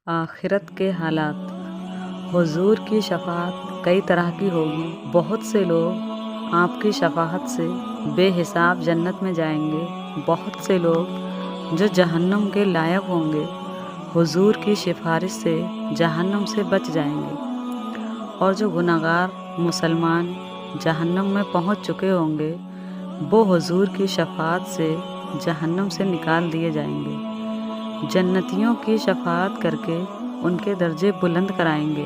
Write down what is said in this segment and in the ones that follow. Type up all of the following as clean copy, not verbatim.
आखिरत के हालात। हुजूर की शफाअत कई तरह की होगी। बहुत से लोग आपकी शफाअत से बेहिसाब जन्नत में जाएंगे। बहुत से लोग जो जहन्नुम के लायक होंगे हुजूर की सिफारिश से जहन्नुम से बच जाएंगे। और जो गुनहगार मुसलमान जहन्नुम में पहुंच चुके होंगे वो हुजूर की शफाअत से जहन्नुम से निकाल दिए जाएंगे। जन्नतियों की शफाअत करके उनके दर्जे बुलंद कराएंगे।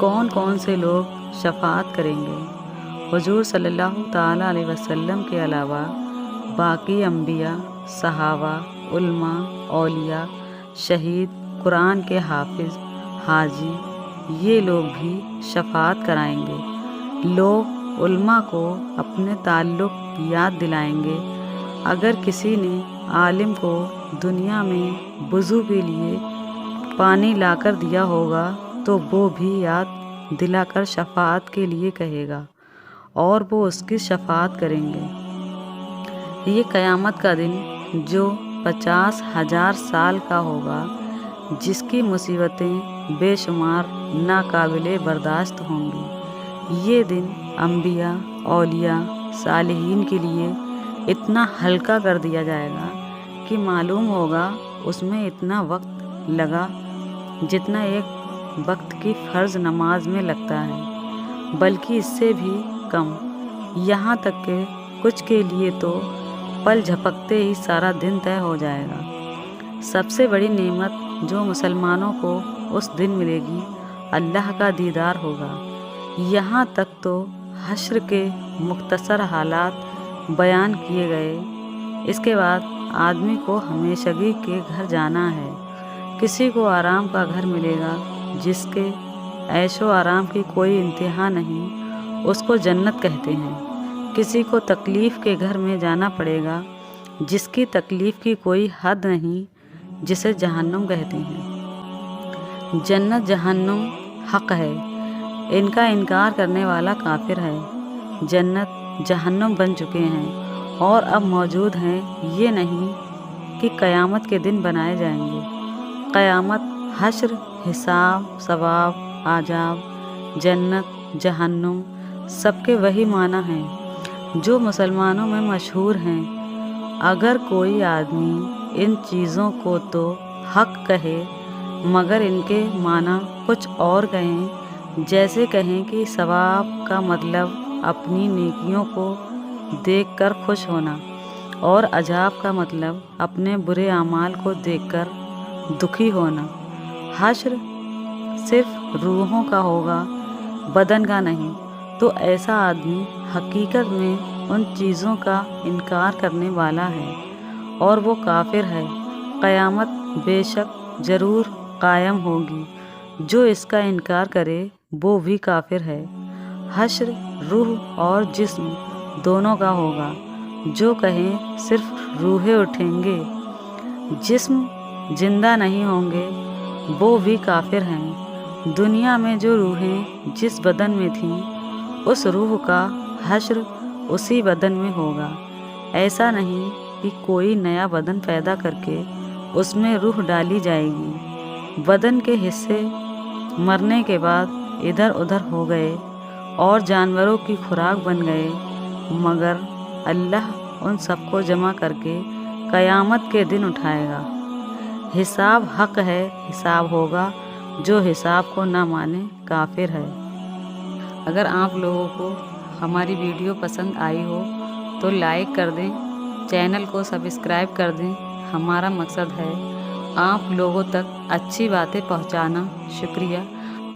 कौन कौन से लोग शफाअत करेंगे? हुजूर सल्लल्लाहु ताला अलैहि वसल्लम के अलावा बाकी अंबिया, सहाबा, उल्मा, औलिया, शहीद, कुरान के हाफिज, हाजी, ये लोग भी शफाअत कराएंगे। लोग उल्मा को अपने ताल्लुक़ याद दिलाएंगे। अगर किसी ने आलिम को दुनिया में वुज़ू के लिए पानी लाकर दिया होगा तो वो भी याद दिलाकर शफाअत के लिए कहेगा और वो उसकी शफाअत करेंगे। ये क़यामत का दिन जो 50,000 साल का होगा, जिसकी मुसीबतें बेशुमार नाकाबिले बर्दाश्त होंगी। ये दिन अंबिया, औलिया, सालिहीन के लिए इतना हल्का कर दिया जाएगा कि मालूम होगा उसमें इतना वक्त लगा जितना एक वक्त की फ़र्ज़ नमाज में लगता है, बल्कि इससे भी कम। यहाँ तक कि कुछ के लिए तो पल झपकते ही सारा दिन तय हो जाएगा। सबसे बड़ी नेमत जो मुसलमानों को उस दिन मिलेगी अल्लाह का दीदार होगा। यहाँ तक तो हश्र के मुख्तसर हालात बयान किए गए। इसके बाद आदमी को हमेशगी के घर जाना है। किसी को आराम का घर मिलेगा जिसके ऐशो आराम की कोई इंतहा नहीं, उसको जन्नत कहते हैं। किसी को तकलीफ़ के घर में जाना पड़ेगा जिसकी तकलीफ़ की कोई हद नहीं, जिसे जहन्नुम कहते हैं। जन्नत जहन्नुम हक़ है, इनका इनकार करने वाला काफिर है। जन्नत जहन्नुम बन चुके हैं और अब मौजूद हैं, ये नहीं कि क़यामत के दिन बनाए जाएंगे। क़यामत, हश्र, हिसाब, सवाब, आजाब, जन्नत, जहन्नुम सबके वही माना हैं जो मुसलमानों में मशहूर हैं। अगर कोई आदमी इन चीज़ों को तो हक़ कहे मगर इनके माना कुछ और कहें, जैसे कहें कि सवाब का मतलब अपनी नेकियों को देखकर खुश होना और अजाब का मतलब अपने बुरे अमाल को देखकर दुखी होना। हश्र सिर्फ रूहों का होगा, बदन का नहीं। तो ऐसा आदमी हकीकत में उन चीज़ों का इनकार करने वाला है और वो काफिर है। क़यामत बेशक ज़रूर कायम होगी, जो इसका इनकार करे वो भी काफिर है। हश्र रूह और जिस्म दोनों का होगा। जो कहें सिर्फ रूहें उठेंगे, जिस्म जिंदा नहीं होंगे, वो भी काफिर हैं। दुनिया में जो रूहें जिस बदन में थीं, उस रूह का हश्र उसी बदन में होगा। ऐसा नहीं कि कोई नया बदन पैदा करके उसमें रूह डाली जाएगी। बदन के हिस्से मरने के बाद इधर उधर हो गए और जानवरों की खुराक बन गए, मगर अल्लाह उन सबको जमा करके क़यामत के दिन उठाएगा। हिसाब हक़ है, हिसाब होगा। जो हिसाब को ना माने काफिर है। अगर आप लोगों को हमारी वीडियो पसंद आई हो तो लाइक कर दें, चैनल को सब्सक्राइब कर दें। हमारा मकसद है आप लोगों तक अच्छी बातें पहुंचाना। शुक्रिया।